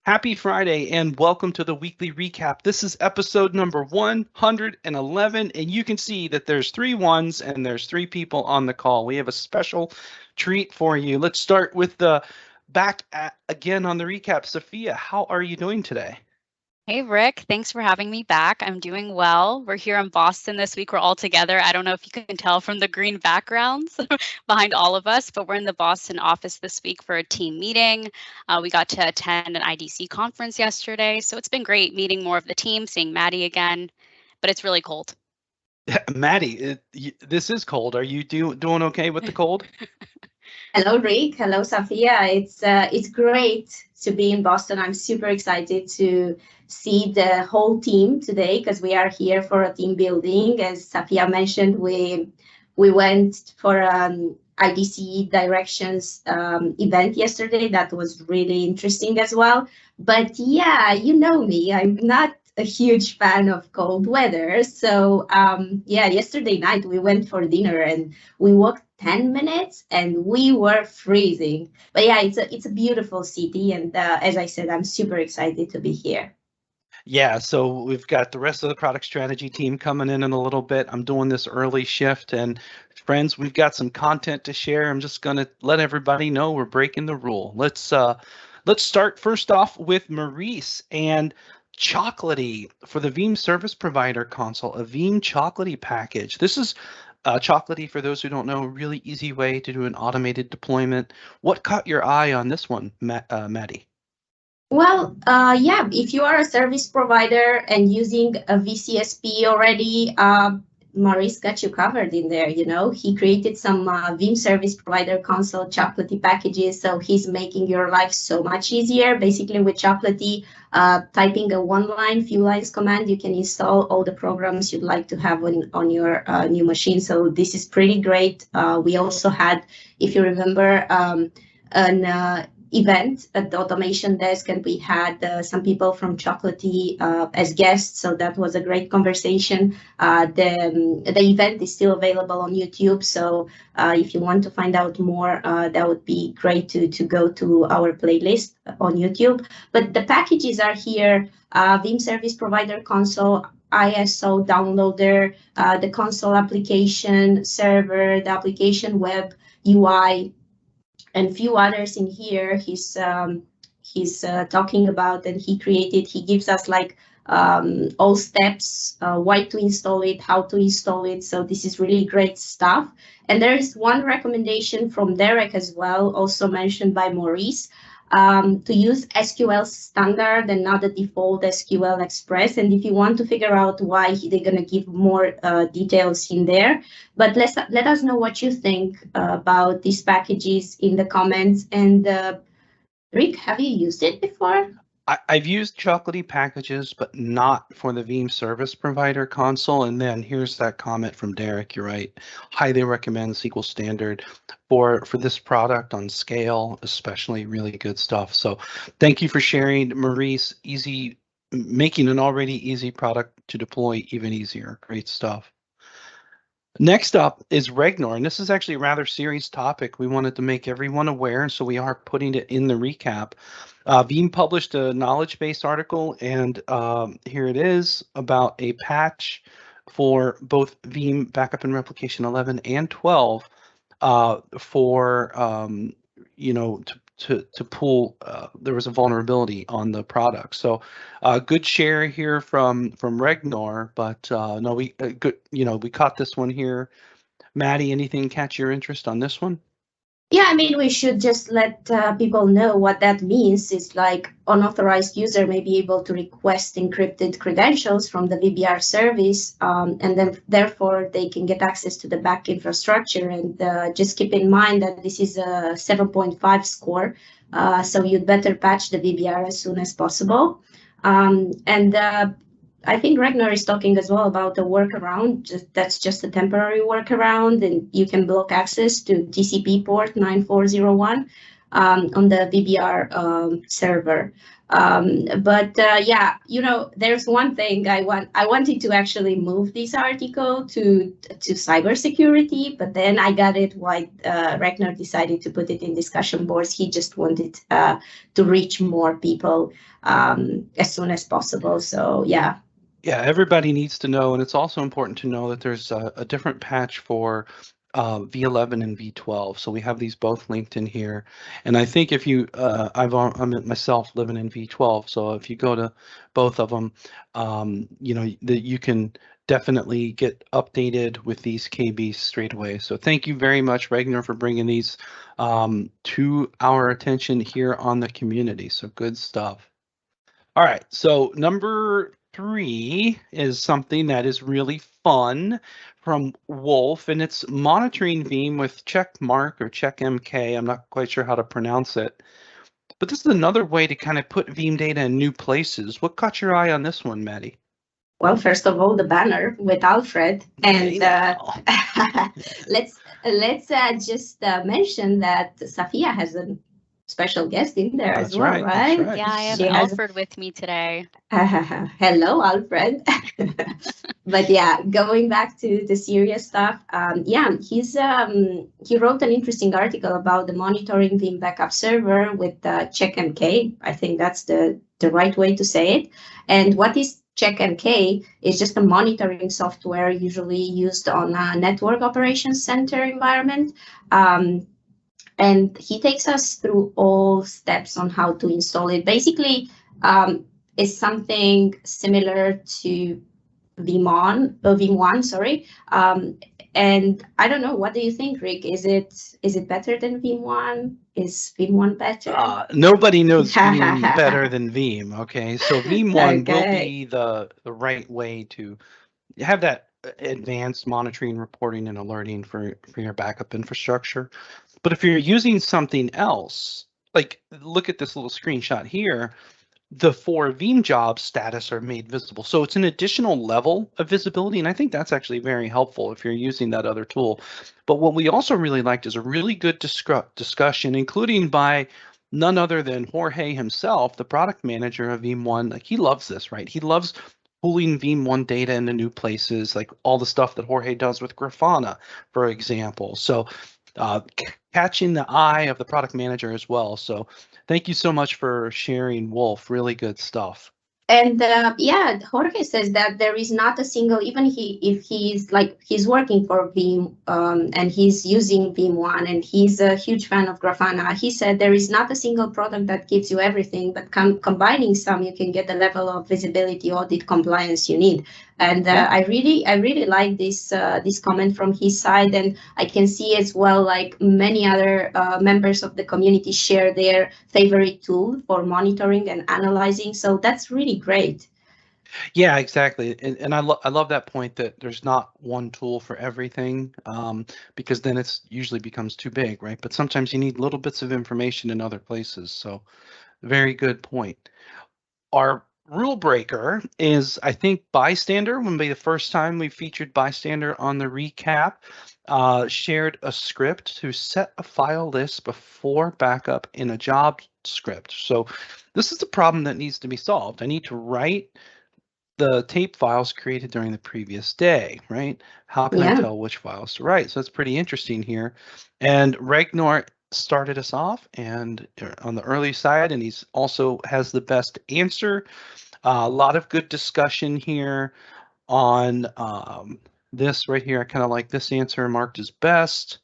Happy Friday and welcome to the weekly recap. This is episode number 111, and you can see that there's 3 ones and there's 3 people on the call. We have a special treat for you. Let's start with the again on the recap. Safiya, how are you doing today? Hey, Rick, thanks for having me back. I'm doing well. We're here in Boston this week. We're all together. I don't know if you can tell from the green backgrounds behind all of us, but we're in the Boston office this week for a team meeting. We got to attend an IDC conference yesterday, so it's been great meeting more of the team, seeing Madi again, but it's really cold. Madi, this is cold. Are you doing okay with the cold? Hello, Rick. Hello, Safiya. It's great to be in Boston. I'm super excited to see the whole team today because we are here for a team building. As Safiya mentioned, we went for IDC Directions event yesterday. That was really interesting as well. But yeah, you know me. I'm not a huge fan of cold weather. So yeah, yesterday night we went for dinner and we walked 10 minutes and we were freezing. But yeah, it's a beautiful city. And as I said, I'm super excited to be here. Yeah, so we've got the rest of the product strategy team coming in a little bit. I'm doing this early shift, and friends, we've got some content to share. I'm just going to let everybody know we're breaking the rule. Let's start first off with Maurice and chocolatey for the Veeam Service Provider console, a Veeam chocolatey package. This is chocolatey, for those who don't know, a really easy way to do an automated deployment. What caught your eye on this one, Madi? Well, yeah, if you are a service provider and using a VCSP already, Maurice got you covered in there. You know, he created some Veeam Service Provider console chocolatey packages, so he's making your life so much easier. Basically, with chocolatey, typing a one-line, few lines command, you can install all the programs you'd like to have on your new machine. So this is pretty great. We also had, if you remember, an event at the automation desk, and we had some people from chocolatey as guests, so that was a great conversation. The event is still available on YouTube, so if you want to find out more, that would be great to go to our playlist on YouTube. But the packages are here: Veeam Service Provider Console, ISO downloader, the console application server, the application web UI, and few others in here he's talking about, and he gives us like all steps, why to install it, how to install it. So this is really great stuff. And there is one recommendation from Derek as well, also mentioned by Maurice, to use SQL standard and not the default SQL Express. And if you want to figure out why, they're going to give more details in there. But let us know what you think about these packages in the comments. And Rick, have you used it before? I've used chocolatey packages, but not for the Veeam Service Provider console. And then here's that comment from Derek. You're right. Highly recommend SQL Standard for this product on scale, especially. Really good stuff. So thank you for sharing, Maurice. Making an already easy product to deploy even easier. Great stuff. Next up is Ragnar, and this is actually a rather serious topic. We wanted to make everyone aware, so we are putting it in the recap. Veeam published a knowledge base article, and here it is, about a patch for both Veeam Backup and Replication 11 and 12 for to pull. There was a vulnerability on the product, so good share here from Ragnar. But no, we we caught this one here. Madi, anything catch your interest on this one? Yeah, I mean, we should just let people know what that means. It's like unauthorized user may be able to request encrypted credentials from the VBR service, and then therefore they can get access to the back infrastructure. And just keep in mind that this is a 7.5 score, so you'd better patch the VBR as soon as possible. I think Ragnar is talking as well about a workaround. That's just a temporary workaround, and you can block access to TCP port 9401 on the VBR server. Yeah, there's one thing I wanted to actually move this article to cybersecurity, but then I got it why Ragnar decided to put it in discussion boards. He just wanted to reach more people as soon as possible. So yeah. Yeah, everybody needs to know, and it's also important to know that there's a different patch for V11 and V12. So we have these both linked in here. And I think if you, I'm myself living in V12, so if you go to both of them, you can definitely get updated with these KBs straight away. So thank you very much, Ragnar, for bringing these to our attention here on the community. So good stuff. All right, so number 3 is something that is really fun from Wolf, and it's monitoring Veeam with check mark or check MK. I'm not quite sure how to pronounce it, but this is another way to kind of put Veeam data in new places. What caught your eye on this one, Madi? Well, first of all, the banner with Alfred, and let's just mention that Safiya has a special guest in there as well, right? That's right. Yeah, I have She has Alfred with me today. Hello, Alfred. But yeah, going back to the serious stuff, he wrote an interesting article about the monitoring Veeam backup server with CheckMK. I think that's the right way to say it. And what is CheckMK is just a monitoring software usually used on a network operations center environment. And he takes us through all steps on how to install it. Basically, it's something similar to Veeam 1, sorry. And I don't know, what do you think, Rick? Is it better than Veeam 1? Is Veeam 1 better? Nobody knows Veeam better than Veeam. Okay, so Veeam 1 Okay. will be the right way to have that advanced monitoring, reporting, and alerting for your backup infrastructure. But if you're using something else, like look at this little screenshot here, the 4 Veeam jobs status are made visible. So it's an additional level of visibility, and I think that's actually very helpful if you're using that other tool. But what we also really liked is a really good discussion, including by none other than Jorge himself, the product manager of Veeam 1. Like, he loves this, right? He loves pulling Veeam 1 data into new places, like all the stuff that Jorge does with Grafana, for example. So catching the eye of the product manager as well. So thank you so much for sharing, Wolf. Really good stuff. And Jorge says that there is not a single, even if he's working for Veeam and he's using Veeam 1 and he's a huge fan of Grafana, he said there is not a single product that gives you everything, but combining some, you can get the level of visibility, audit, compliance you need. And I really like this comment from his side, and I can see as well, like many other members of the community share their favorite tool for monitoring and analyzing. So that's really great. Yeah, exactly. And I love that point that there's not one tool for everything, because then it's usually becomes too big, right? But sometimes you need little bits of information in other places. So very good point. Our rule breaker is, I think, bystander. When be the first time we featured bystander on the recap, shared a script to set a file list before backup in a job script. So this is a problem that needs to be solved. I need to write the tape files created during the previous day, right? How can I tell which files to write? So that's pretty interesting here. And Ragnar started us off and on the early side, and he's also has the best answer. A lot of good discussion here on this right here. I kind of like this answer marked as best.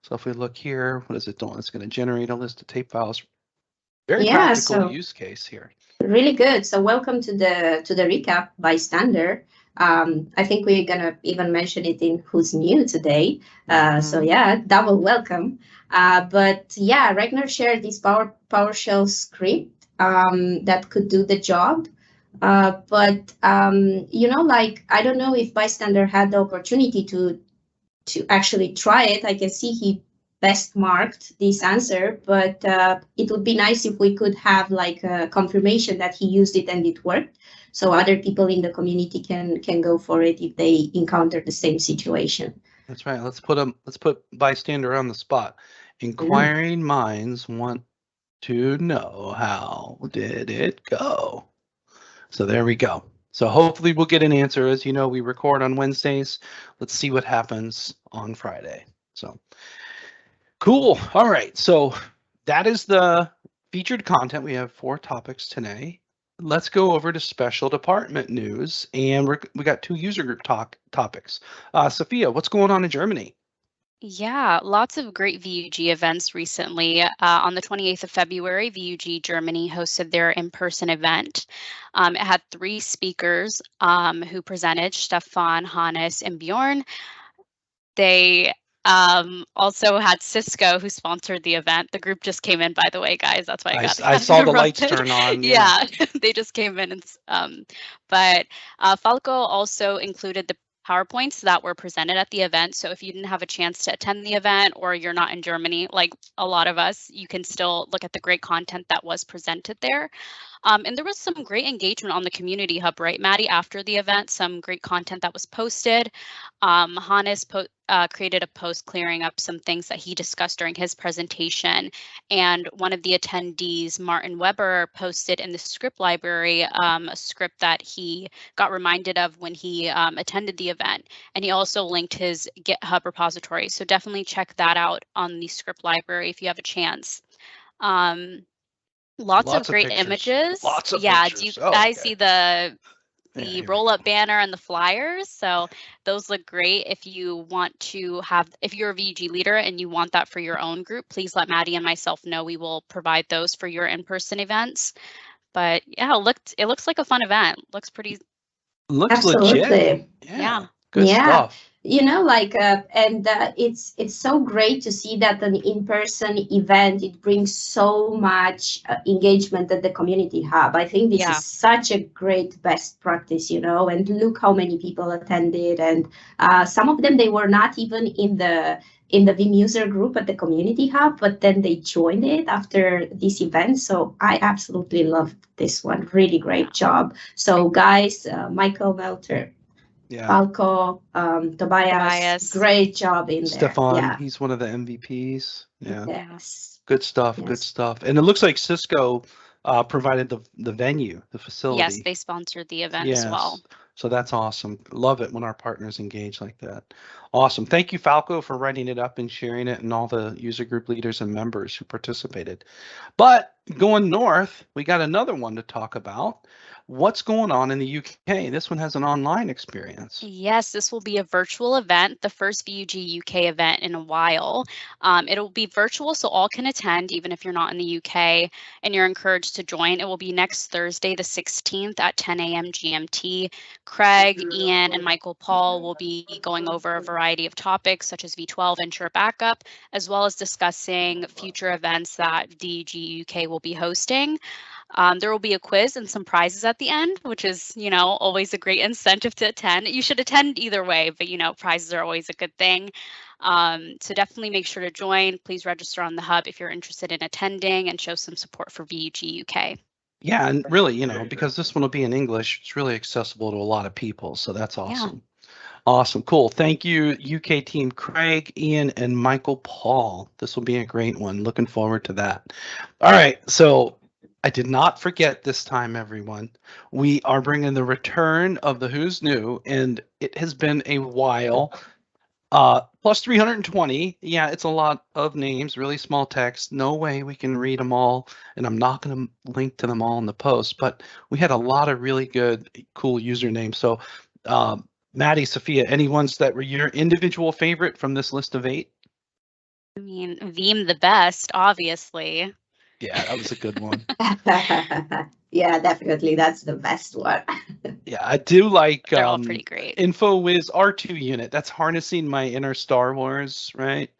So if we look here, what is it doing? It's going to generate a list of tape files. Very practical use case here. Really good. So welcome to the recap bystander. I think we're gonna even mention it in who's new today. So yeah, double welcome. But yeah, Ragnar shared this PowerShell script that could do the job. But like, I don't know if bystander had the opportunity to actually try it. I can see he best marked this answer, but it would be nice if we could have like a confirmation that he used it and it worked, so other people in the community can go for it if they encounter the same situation. That's right. Let's put bystander on the spot. Inquiring minds want to know how did it go. So there we go. So hopefully we'll get an answer. As you know, we record on Wednesdays. Let's see what happens on Friday. So cool. All right. So that is the featured content. We have 4 topics today. Let's go over to special department news, and we got 2 user group topics. Safiya, what's going on in Germany? Yeah, lots of great VUG events recently. On the 28th of February, VUG Germany hosted their in-person event. It had 3 speakers who presented, Stefan, Hannes, and Bjorn. They also had Cisco who sponsored the event. The group just came in, by the way, guys. That's why I saw the lights turn on. Yeah, they just came in. And, but Falco also included the PowerPoints that were presented at the event. So if you didn't have a chance to attend the event or you're not in Germany, like a lot of us, you can still look at the great content that was presented there. And there was some great engagement on the community hub, right, Maddie, after the event, some great content that was posted. Hannes created a post clearing up some things that he discussed during his presentation. And one of the attendees, Martin Weber, posted in the script library a script that he got reminded of when he attended the event. And he also linked his GitHub repository. So definitely check that out on the script library if you have a chance. Lots of great images. Lots of yeah, pictures. do you guys see the roll-up banner and the flyers? So those look great. If you want to have, if you're a VUG leader and you want that for your own group, please let Maddie and myself know. We will provide those for your in-person events. But yeah, it looks like a fun event. Looks pretty. Looks Absolutely. legit. Yeah. Good stuff. You know, like, and it's so great to see that an in-person event, it brings so much engagement at the community hub. I think this is such a great best practice, you know, and look how many people attended. And some of them, they were not even in the Veeam user group at the community hub, but then they joined it after this event. So I absolutely loved this one. Really great job. So guys, Michael Melter, Falco, Tobias, great job in there. Stefan, he's one of the MVPs. Yeah. Yes. Good stuff. Yes. Good stuff. And it looks like Cisco provided the venue, the facility. Yes, they sponsored the event as well. So that's awesome. Love it when our partners engage like that. Awesome. Thank you, Falco, for writing it up and sharing it, and all the user group leaders and members who participated. But going north, we got another one to talk about. What's going on in the UK? This one has an online experience. Yes, this will be a virtual event, the first VUG UK event in a while. It'll be virtual, so all can attend, even if you're not in the UK, and you're encouraged to join. It will be next Thursday, the 16th at 10 a.m. GMT. Craig, Ian, and Michael Paul will be going over a variety of topics such as V12 and Sure Backup, as well as discussing future events that VUG UK will be hosting. There will be a quiz and some prizes at the end, which is, you know, always a great incentive to attend. You should attend either way, but, you know, prizes are always a good thing. So definitely make sure to join. Please register on the hub if you're interested in attending and show some support for VUG UK. Yeah, and really, you know, because this one will be in English, it's really accessible to a lot of people. So that's awesome. Yeah. Awesome. Cool. Thank you, UK team, Craig, Ian, and Michael Paul. This will be a great one. Looking forward to that. All right. So I did not forget this time, everyone. We are bringing the return of the Who's New, and it has been a while. Plus 320. Yeah, it's a lot of names, really small text. No way we can read them all, and I'm not going to link to them all in the post, but we had a lot of really good, cool usernames. So, Madi, Safiya, any ones that were your individual favorite from this list of 8? I mean, Veeam the best, obviously. Yeah, that was a good one. Yeah, definitely. That's the best one. Yeah, I do like they're all pretty great. InfoWiz R2 unit. That's harnessing my inner Star Wars, right?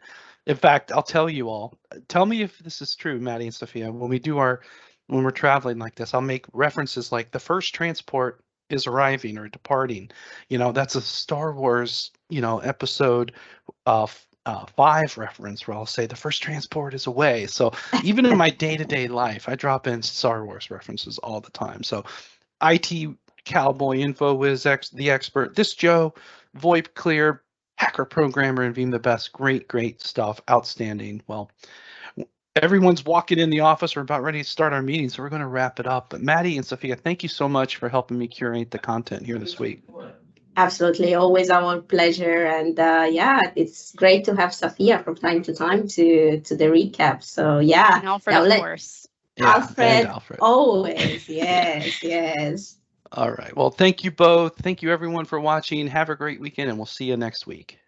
In fact, I'll tell you all. Tell me if this is true, Maddie and Safiya. When we're traveling like this, I'll make references like the first transport is arriving or departing. You know, that's a Star Wars, you know, episode 5 reference where I'll say the first transport is away. So even in my day-to-day life, I drop in Star Wars references all the time. So IT Cowboy, InfoWiz, the expert, this Joe, VoIP Clear, hacker programmer, and Veeam the best. Great stuff. Outstanding. Well, Everyone's walking in the office. We're about ready to start our meeting, so we're going to wrap it up. But Maddie and Safiya, thank you so much for helping me curate the content here this week. Absolutely, always our pleasure. And yeah, it's great to have Safiya from time to time to the recap. So yeah, And Alfred, of course. Yeah, Alfred, and Alfred. always. Yes, yes. All right. Well, thank you both. Thank you everyone for watching. Have a great weekend, and we'll see you next week.